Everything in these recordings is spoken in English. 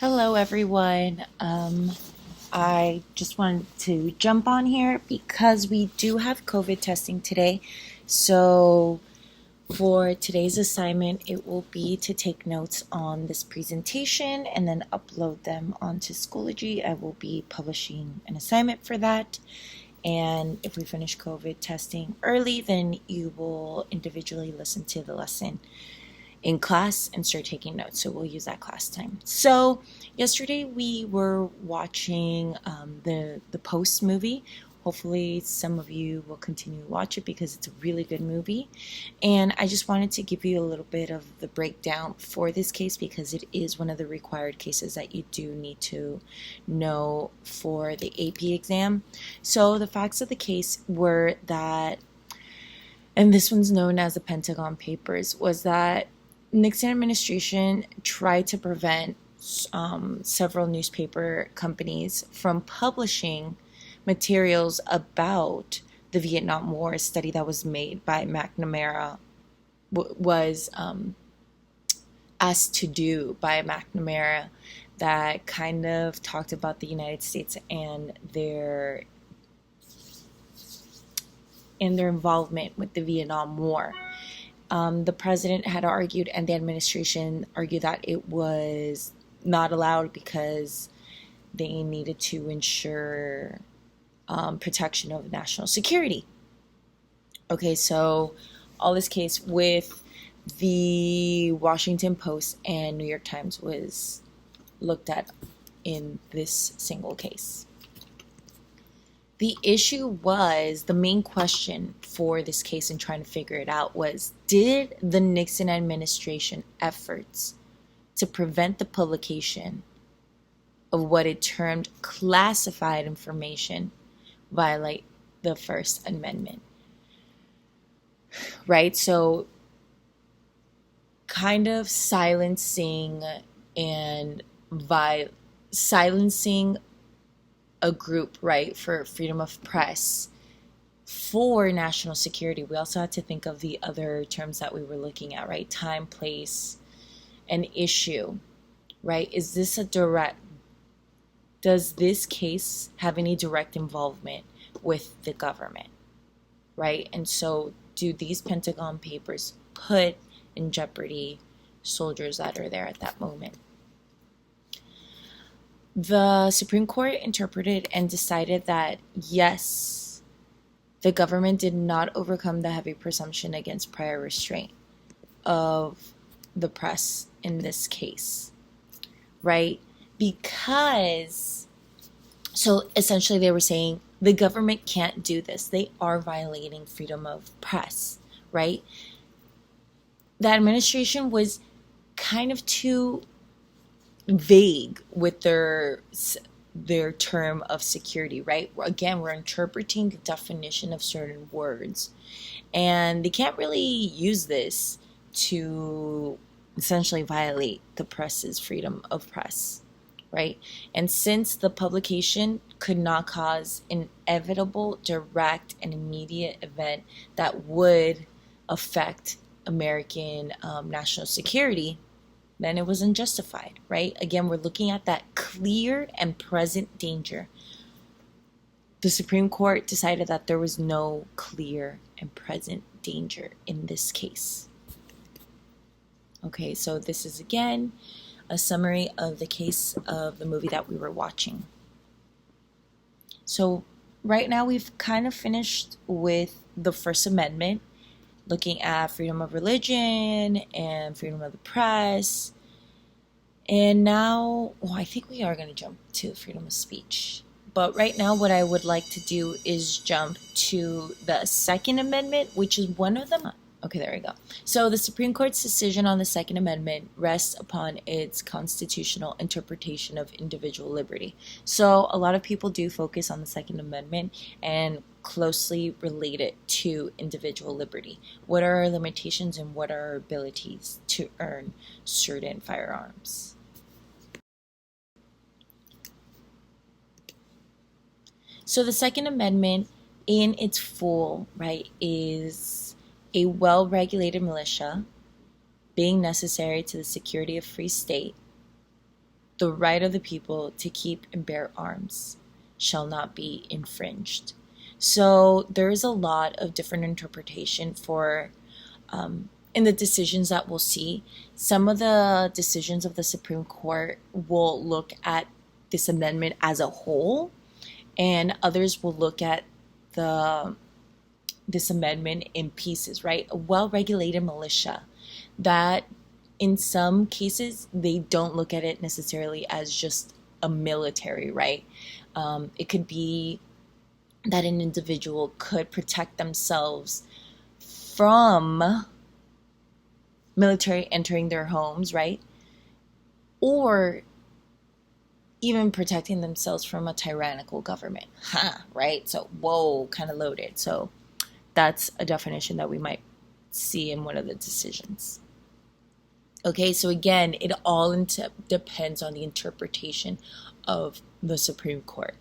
Hello, everyone. I just wanted to jump on here because we do have COVID testing today. So, for today's assignment, it will be to take notes on this presentation and then upload them onto Schoology. I will be publishing an assignment for that. And if we finish COVID testing early, then you will individually listen to the lesson in class and start taking notes. So we'll use that class time. So yesterday we were watching the Post movie. Hopefully some of you will continue to watch it because it's a really good movie. And I just wanted to give you a little bit of the breakdown for this case because it is one of the required cases that you do need to know for the AP exam. So the facts of the case were that, and this one's known as the Pentagon Papers, was that Nixon administration tried to prevent several newspaper companies from publishing materials about the Vietnam War. A study that was made by McNamara was asked to do by McNamara that kind of talked about the United States and their involvement with the Vietnam War. The president had argued, and the administration argued, that it was not allowed because they needed to ensure protection of national security. Okay, so all this case with the Washington Post and New York Times was looked at in this single case. The issue was, the main question for this case and trying to figure it out was, did the Nixon administration efforts to prevent the publication of what it termed classified information violate the First Amendment? Right? So kind of silencing a group, right, for freedom of press, for national security. We also had to think of the other terms that we were looking at, right? Time, place, and issue, right? Does this case have any direct involvement with the government, right? And so do these Pentagon Papers put in jeopardy soldiers that are there at that moment? The Supreme Court interpreted and decided that yes, the government did not overcome the heavy presumption against prior restraint of the press in this case, right? Because, so essentially they were saying the government can't do this. They are violating freedom of press, right? The administration was kind of too vague with their term of security, right? Again, we're interpreting the definition of certain words, and they can't really use this to essentially violate the press's freedom of press, right? And since the publication could not cause an inevitable, direct, and immediate event that would affect American national security, then it was unjustified, right? Again, we're looking at that clear and present danger. The Supreme Court decided that there was no clear and present danger in this case. Okay, so this is again a summary of the case of the movie that we were watching. So right now we've kind of finished with the First Amendment, looking at freedom of religion and freedom of the press. And now, I think we are going to jump to freedom of speech. But right now, what I would like to do is jump to the Second Amendment, which is one of them. Okay, there we go. So the Supreme Court's decision on the Second Amendment rests upon its constitutional interpretation of individual liberty. So a lot of people do focus on the Second Amendment and closely relate it to individual liberty. What are our limitations and what are our abilities to earn certain firearms? So the Second Amendment in its full, right, is a well-regulated militia being necessary to the security of free state, the right of the people to keep and bear arms shall not be infringed. So there is a lot of different interpretation for in the decisions that we'll see. Some of the decisions of the Supreme Court will look at this amendment as a whole, and others will look at the this amendment in pieces, right? A well-regulated militia that in some cases they don't look at it necessarily as just a military, right? It could be that an individual could protect themselves from military entering their homes, right? Or even protecting themselves from a tyrannical government, right? So, whoa, kind of loaded. So, that's a definition that we might see in one of the decisions. Okay, so again, it all depends on the interpretation of the Supreme Court.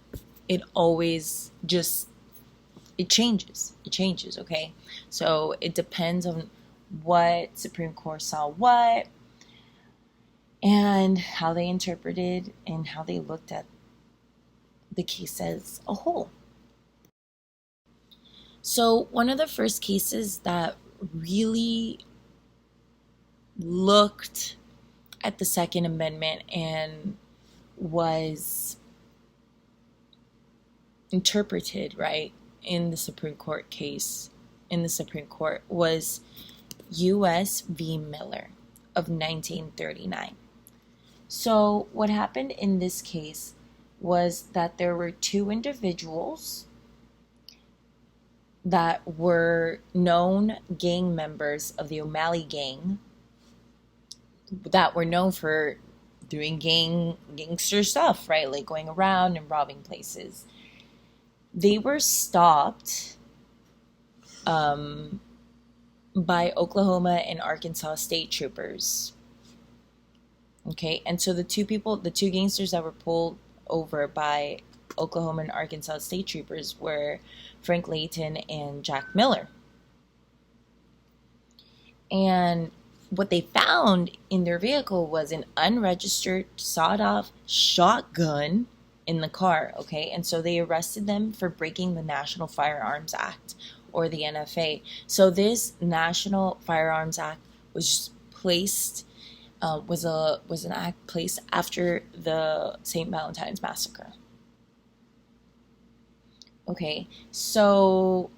It always just, it changes, okay? So it depends on what Supreme Court saw what, and how they interpreted and how they looked at the case as a whole. So one of the first cases that really looked at the Second Amendment and was interpreted, right, in the Supreme Court case, in the Supreme Court, was U.S. v. Miller of 1939. So what happened in this case was that there were two individuals that were known gang members of the O'Malley gang that were known for doing gangster stuff, right? Like going around and robbing places. They were stopped by Oklahoma and Arkansas state troopers. Okay, and so the two gangsters that were pulled over by Oklahoma and Arkansas state troopers were Frank Layton and Jack Miller. And what they found in their vehicle was an unregistered sawed-off shotgun in the car, okay? And so they arrested them for breaking the National Firearms Act, or the NFA. So this National Firearms Act was placed, was an act placed after the St. Valentine's Massacre. Okay, so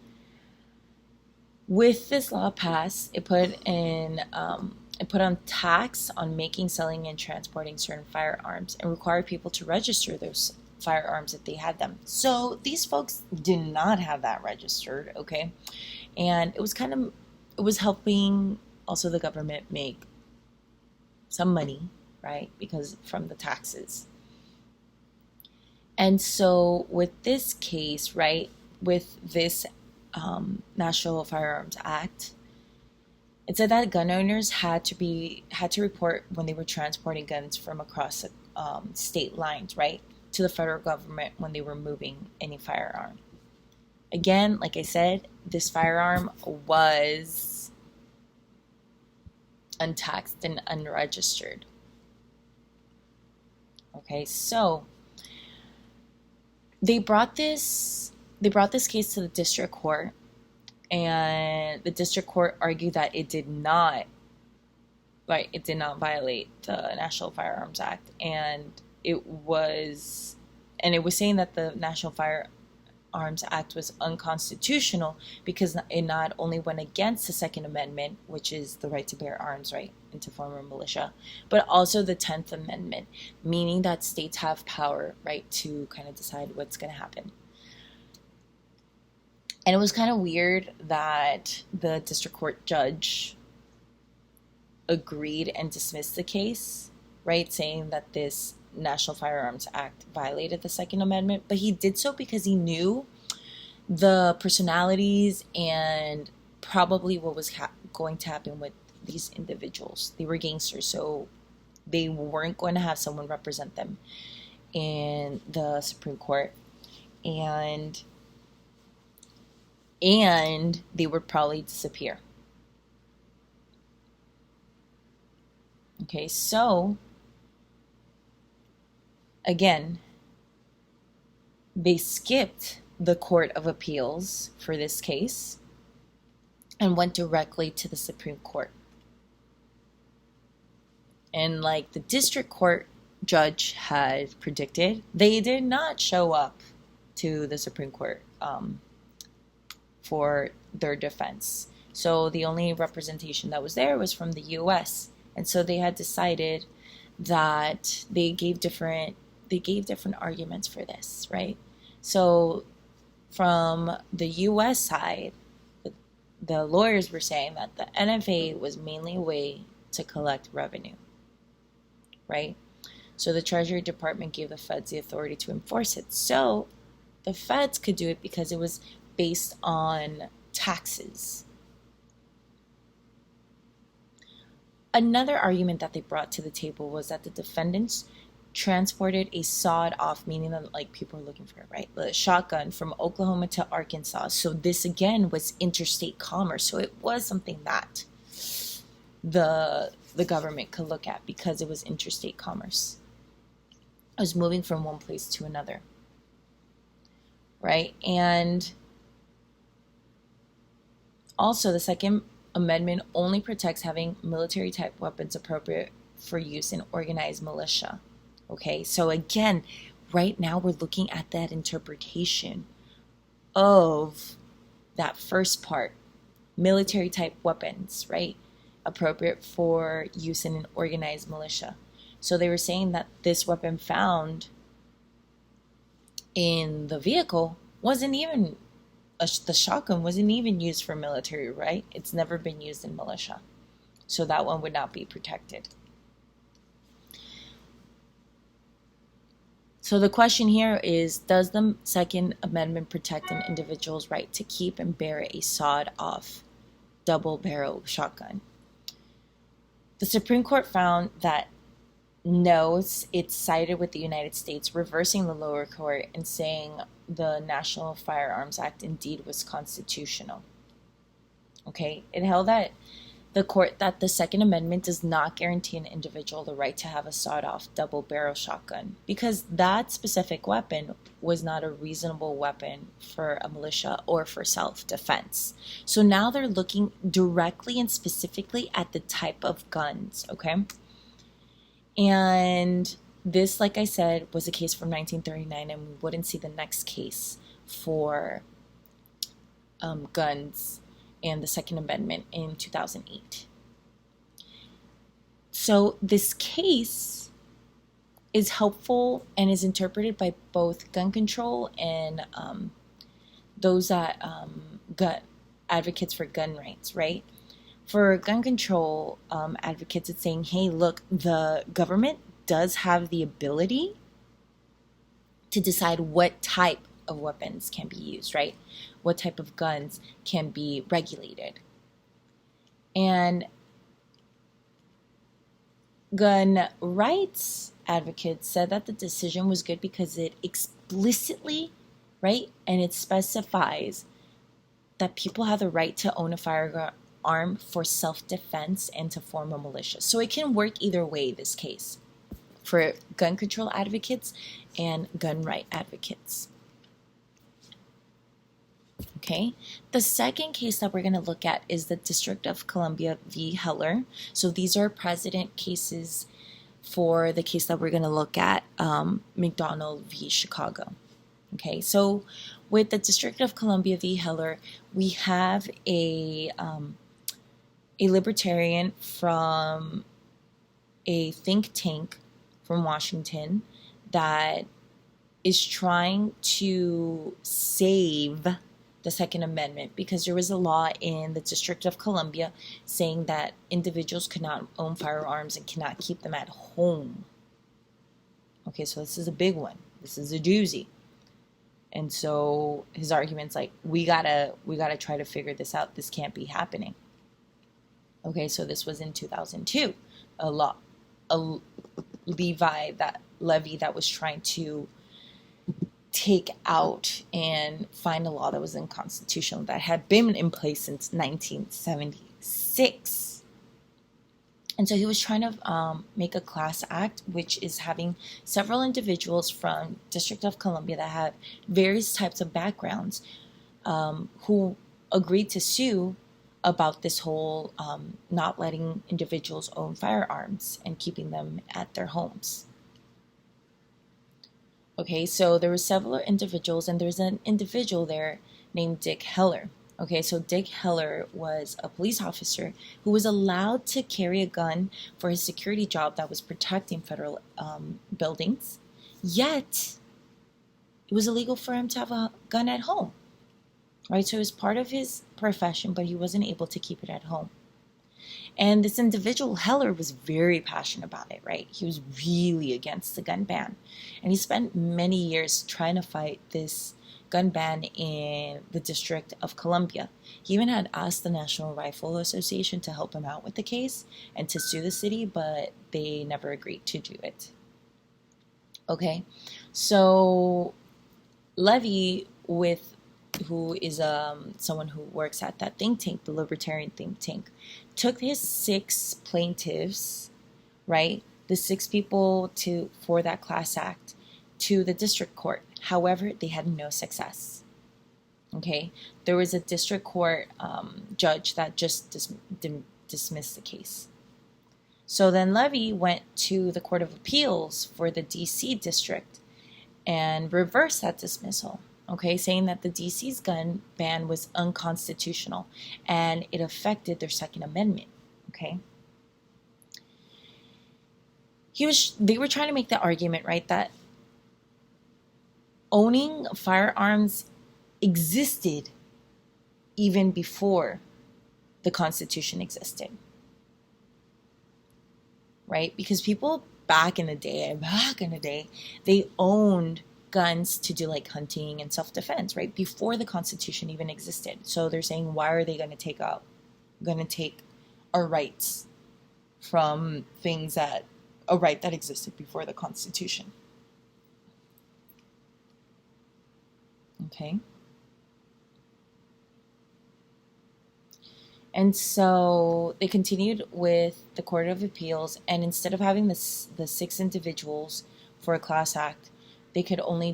with this law passed, it put on tax on making, selling, and transporting certain firearms, and required people to register those firearms if they had them. So these folks did not have that registered, okay? And it was helping also the government make some money, right? Because from the taxes. And so with this case, right, with this National Firearms Act, it said that gun owners had to report when they were transporting guns from across state lines, right, to the federal government when they were moving any firearm. Again, like I said, this firearm was untaxed and unregistered. Okay, so they brought this case to the district court, and the district court argued that it did not violate the National Firearms Act, and it was saying that the National Firearms Act was unconstitutional because it not only went against the Second Amendment, which is the right to bear arms, right, and to form a militia, but also the 10th Amendment, meaning that states have power, right, to kind of decide what's going to happen. And it was kind of weird that the district court judge agreed and dismissed the case, right, saying that this National Firearms Act violated the Second Amendment, but he did so because he knew the personalities and probably what was going to happen with these individuals. They were gangsters, so they weren't going to have someone represent them in the Supreme Court, and they would probably disappear. Okay, so Again, they skipped the Court of Appeals for this case and went directly to the Supreme Court. And like the district court judge had predicted, they did not show up to the Supreme Court for their defense. So the only representation that was there was from the US. And so they had decided that they gave different arguments for this, right? So from the US side, the lawyers were saying that the NFA was mainly a way to collect revenue, right? So the Treasury Department gave the feds the authority to enforce it. So the feds could do it because it was based on taxes. Another argument that they brought to the table was that the defendants transported a sawed-off, meaning that like people were looking for it, right? The shotgun from Oklahoma to Arkansas. So this again was interstate commerce. So it was something that the government could look at because it was interstate commerce. It was moving from one place to another, right? And also the Second Amendment only protects having military type weapons appropriate for use in organized militia. Okay, so again, right now we're looking at that interpretation of that first part, military type weapons, right? Appropriate for use in an organized militia. So they were saying that this weapon found in the vehicle wasn't even, the shotgun wasn't even used for military, right? It's never been used in militia. So that one would not be protected. So the question here is, does the Second Amendment protect an individual's right to keep and bear a sawed-off double-barrel shotgun? The Supreme Court found that no, it sided with the United States, reversing the lower court and saying the National Firearms Act indeed was constitutional. Okay, it held that the Second Amendment does not guarantee an individual the right to have a sawed-off double-barrel shotgun because that specific weapon was not a reasonable weapon for a militia or for self-defense. So now they're looking directly and specifically at the type of guns, okay? And this, like I said, was a case from 1939, and we wouldn't see the next case for guns and the Second Amendment in 2008. So this case is helpful and is interpreted by both gun control and those that advocates for gun rights, right? For gun control advocates, it's saying, hey, look, the government does have the ability to decide what type of weapons can be used, right? What type of guns can be regulated. And gun rights advocates said that the decision was good because it explicitly, right, and it specifies that people have the right to own a firearm for self-defense and to form a militia. So it can work either way, this case, for gun control advocates and gun right advocates. Okay, the second case that we're going to look at is the District of Columbia v. Heller. So these are precedent cases for the case that we're going to look at, McDonald v. Chicago. Okay, so with the District of Columbia v. Heller, we have a libertarian from a think tank from Washington that is trying to save the Second Amendment because there was a law in the District of Columbia saying that individuals could not own firearms and cannot keep them at home. Okay, so this is a big one. This is a doozy. And so his argument's like, we gotta try to figure this out. This can't be happening. Okay, so this was in 2002, a levy that was trying to take out and find a law that was unconstitutional that had been in place since 1976. And so he was trying to make a class act, which is having several individuals from District of Columbia that have various types of backgrounds who agreed to sue about this whole not letting individuals own firearms and keeping them at their homes. Okay, so there were several individuals, and there's an individual there named Dick Heller. Okay, so Dick Heller was a police officer who was allowed to carry a gun for his security job that was protecting federal buildings, yet it was illegal for him to have a gun at home, right? So it was part of his profession, but he wasn't able to keep it at home. And this individual, Heller, was very passionate about it, right? He was really against the gun ban. And he spent many years trying to fight this gun ban in the District of Columbia. He even had asked the National Rifle Association to help him out with the case and to sue the city, but they never agreed to do it. Okay, so Levy, who is someone who works at that think tank, the Libertarian think tank, took his 6 plaintiffs, right, the 6 people for that class act, to the district court. However, they had no success. Okay, there was a district court judge that just dismissed the case. So then Levy went to the Court of Appeals for the DC district and reversed that dismissal. Okay, saying that the DC's gun ban was unconstitutional and it affected their Second Amendment. Okay, they were trying to make the argument, right, that owning firearms existed even before the Constitution existed, right? Because people back in the day, they owned guns to do like hunting and self-defense, right? Before the Constitution even existed. So they're saying, why are they going to take our rights from a right that existed before the Constitution? Okay. And so they continued with the Court of Appeals, and instead of having the 6 individuals for a class act, they could only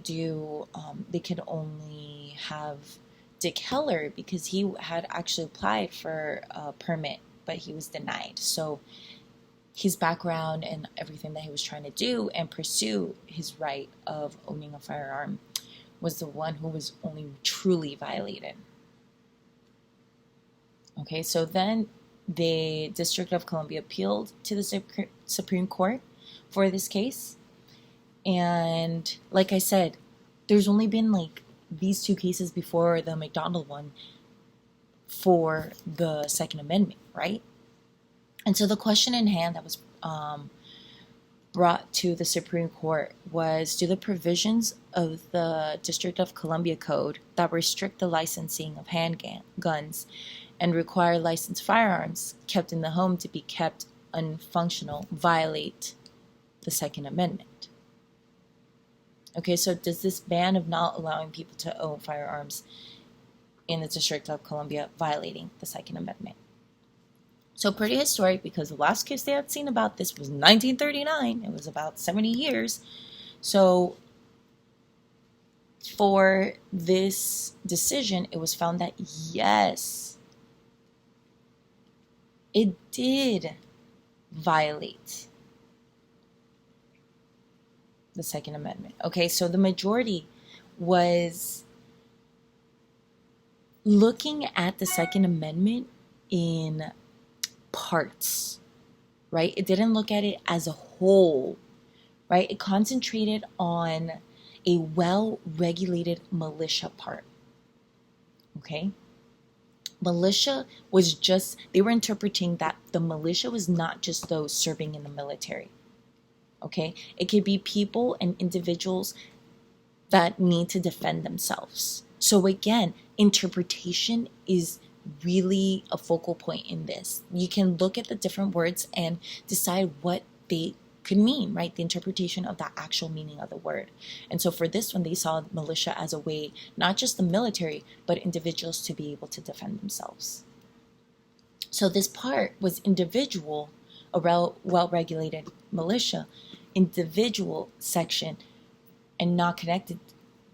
have Dick Heller, because he had actually applied for a permit, but he was denied. So his background and everything that he was trying to do and pursue his right of owning a firearm was the one who was only truly violated. Okay, so then the District of Columbia appealed to the Supreme Court for this case. And like I said, there's only been like these 2 cases before the McDonald one for the Second Amendment, right? And so the question in hand that was brought to the Supreme Court was, do the provisions of the District of Columbia Code that restrict the licensing of handguns and require licensed firearms kept in the home to be kept unfunctional violate the Second Amendment? Okay, so does this ban of not allowing people to own firearms in the District of Columbia violating the Second Amendment? So pretty historic, because the last case they had seen about this was 1939. It was about 70 years. So for this decision, it was found that yes, it did violate the Second Amendment. Okay, so the majority was looking at the Second Amendment in parts, right? It didn't look at it as a whole, right? It concentrated on a well-regulated militia part, okay? Militia was they were interpreting that the militia was not just those serving in the military, okay? It could be people and individuals that need to defend themselves. So again, interpretation is really a focal point in this. You can look at the different words and decide what they could mean, right? The interpretation of the actual meaning of the word. And so for this one, they saw militia as a way, not just the military, but individuals to be able to defend themselves. So this part was individual a well-regulated militia, individual section, and not connected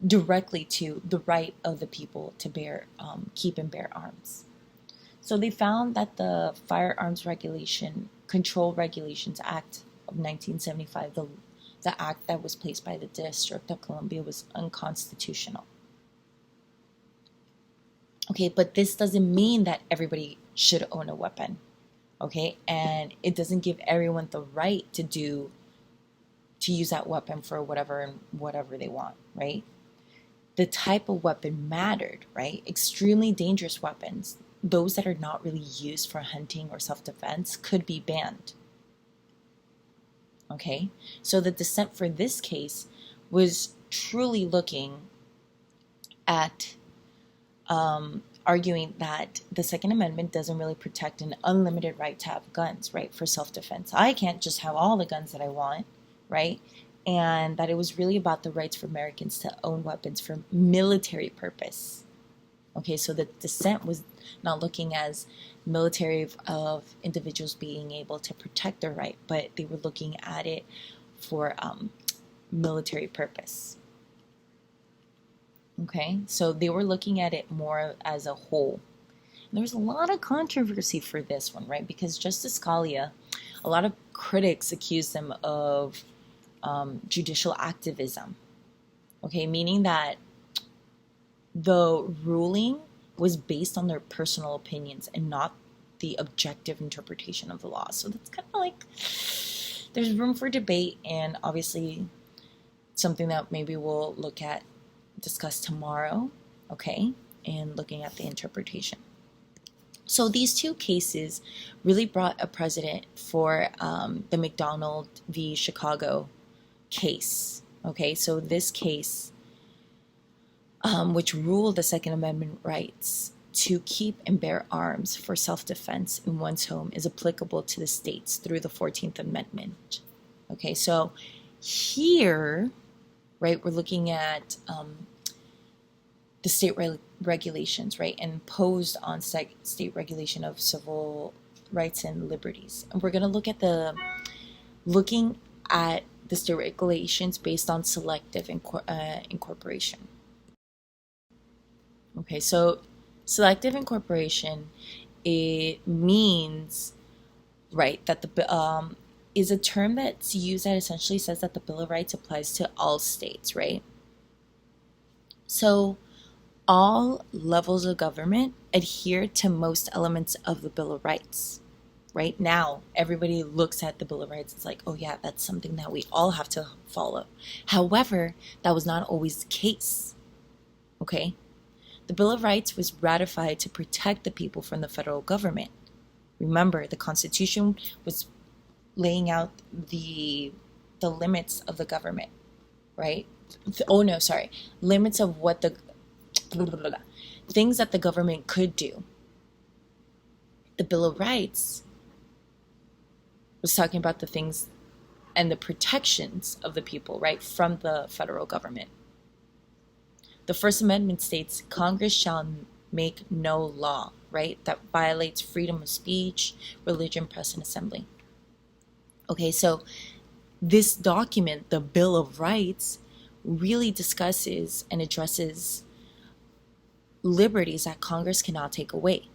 directly to the right of the people to keep and bear arms. So they found that the Firearms Control Regulations Act of 1975, the act that was placed by the District of Columbia, was unconstitutional. Okay, but this doesn't mean that everybody should own a weapon. Okay, and it doesn't give everyone the right to use that weapon for whatever they want, right? The type of weapon mattered, right? Extremely dangerous weapons, those that are not really used for hunting or self-defense, could be banned. Okay, so the dissent for this case was truly looking at arguing that the Second Amendment doesn't really protect an unlimited right to have guns, right, for self-defense. I can't just have all the guns that I want, right? And that it was really about the rights for Americans to own weapons for military purpose. Okay, so the dissent was not looking as military of individuals being able to protect their right, but they were looking at it for military purpose. Okay, so they were looking at it more as a whole. And there was a lot of controversy for this one, right? Because Justice Scalia, a lot of critics accused him of judicial activism. Okay, meaning that the ruling was based on their personal opinions and not the objective interpretation of the law. So that's kind of like, there's room for debate, and obviously something that maybe we'll discuss tomorrow, okay, and looking at the interpretation. So these two cases really brought a precedent for the McDonald v. Chicago case, okay? So this case, which ruled the Second Amendment rights to keep and bear arms for self-defense in one's home, is applicable to the states through the 14th Amendment. Okay, so here, right, we're looking at the state regulations, right, imposed on state regulation of civil rights and liberties. And we're going to looking at the state regulations based on selective incorporation. Okay, so selective incorporation, it means, right, that the is a term that's used that essentially says that the Bill of Rights applies to all states, right? So all levels of government adhere to most elements of the Bill of Rights. Right now, everybody looks at the Bill of Rights. It's like, oh yeah, that's something that we all have to follow. However, that was not always the case. Okay? The Bill of Rights was ratified to protect the people from the federal government. Remember, the Constitution was laying out the limits of the government, right? Limits of what the things that the government could do. The Bill of Rights was talking about the things and the protections of the people, right, from the federal government. The First Amendment states, Congress shall make no law, right, that violates freedom of speech, religion, press, and assembly. Okay, so this document, the Bill of Rights, really discusses and addresses liberties that Congress cannot take away.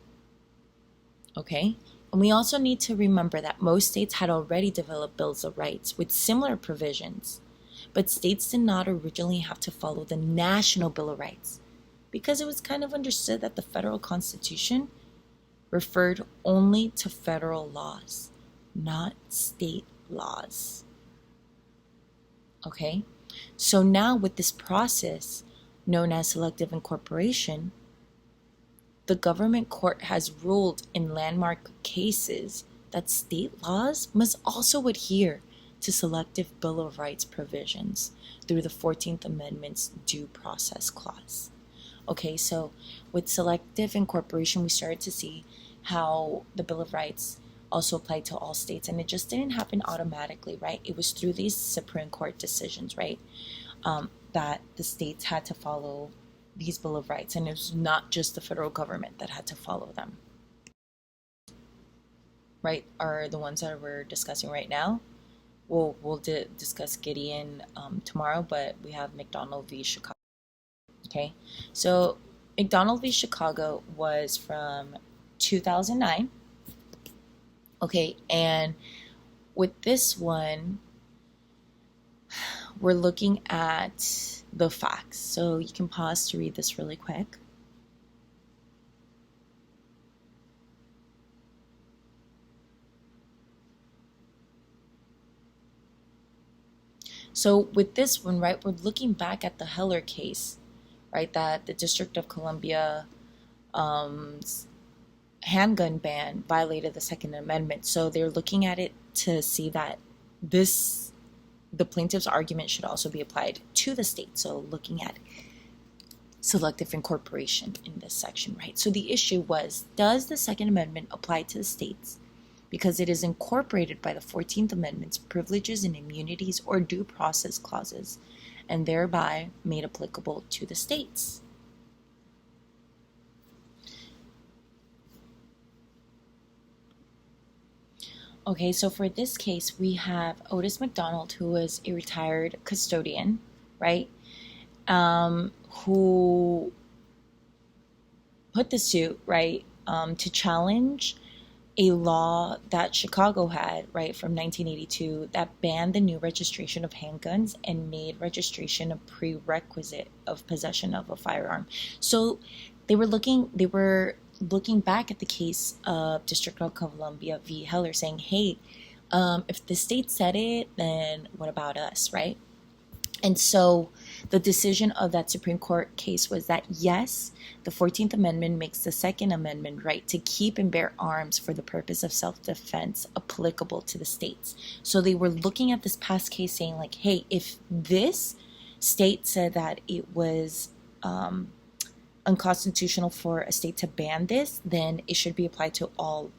Okay? And we also need to remember that most states had already developed bills of rights with similar provisions, but states did not originally have to follow the National Bill of Rights because it was kind of understood that the federal Constitution referred only to federal laws, not state laws. Okay? So now with this process known as selective incorporation, the government court has ruled in landmark cases that state laws must also adhere to selective Bill of Rights provisions through the 14th Amendment's Due Process Clause. Okay, so with selective incorporation, we started to see how the Bill of Rights also applied to all states, and it just didn't happen automatically, right? It was through these Supreme Court decisions, right, that the states had to follow these Bill of Rights, and it was not just the federal government that had to follow them. right, are the ones that we're discussing right now. We'll discuss Gideon tomorrow, but we have McDonald v. Chicago. Okay, so McDonald v. Chicago was from 2009. Okay, and with this one, we're looking at the facts. So you can pause to read this really quick. So with this one, right, we're looking back at the Heller case, right, that the District of Columbia um, handgun ban violated the Second Amendment. So they're looking at it to see that this the plaintiff's argument should also be applied to the state. So looking at selective incorporation in this section, right? So the issue was, does the Second Amendment apply to the states because it is incorporated by the 14th Amendment's privileges and immunities or due process clauses, and thereby made applicable to the states? Okay, so for this case, we have Otis McDonald, who was a retired custodian, right? Who put the suit, right, to challenge a law that Chicago had, right, from 1982 that banned the new registration of handguns and made registration a prerequisite of possession of a firearm. So they were looking back at the case of District of Columbia v. Heller, saying, hey, if the state said it, then what about us, right? And so the decision of that Supreme Court case was that, yes, the 14th Amendment makes the Second Amendment right to keep and bear arms for the purpose of self-defense applicable to the states. So they were looking at this past case saying, like, hey, if this state said that it was unconstitutional for a state to ban this, then it should be applied to all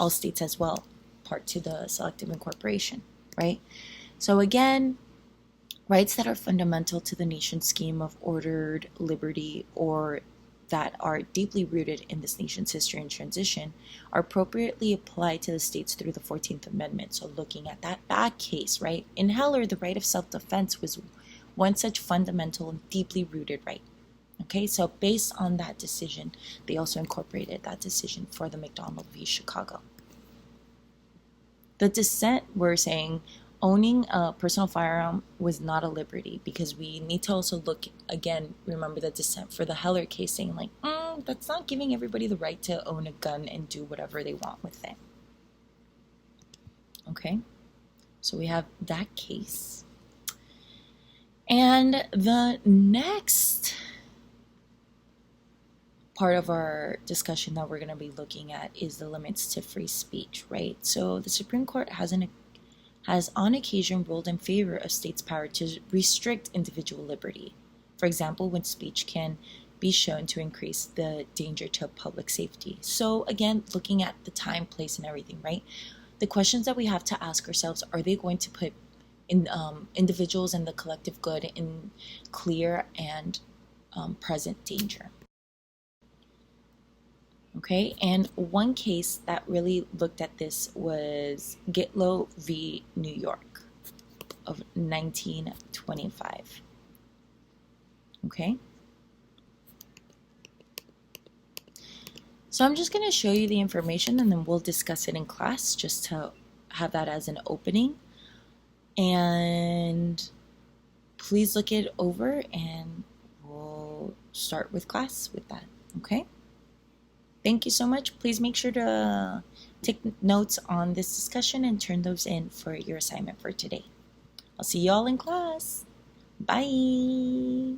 states as well, part to the selective incorporation, right? So again, rights that are fundamental to the nation's scheme of ordered liberty or that are deeply rooted in this nation's history and transition are appropriately applied to the states through the 14th Amendment. So looking at that back case, right? In Heller, the right of self-defense was one such fundamental and deeply rooted right. Okay, so based on that decision, they also incorporated that decision for the McDonald v. Chicago. The dissent were saying owning a personal firearm was not a liberty, because we need to also look, again, remember the dissent for the Heller case saying, like, that's not giving everybody the right to own a gun and do whatever they want with it. Okay, so we have that case. And the next part of our discussion that we're going to be looking at is the limits to free speech, right? So the Supreme Court has on occasion ruled in favor of states' power to restrict individual liberty. For example, when speech can be shown to increase the danger to public safety. So again, looking at the time, place, and everything, right? The questions that we have to ask ourselves, are they going to put in individuals and the collective good in clear and present danger? Okay, and one case that really looked at this was Gitlow v. New York of 1925. Okay, so I'm just going to show you the information and then we'll discuss it in class just to have that as an opening. And please look it over and we'll start with class with that. Okay. Thank you so much. Please make sure to take notes on this discussion and turn those in for your assignment for today. I'll see you all in class. Bye.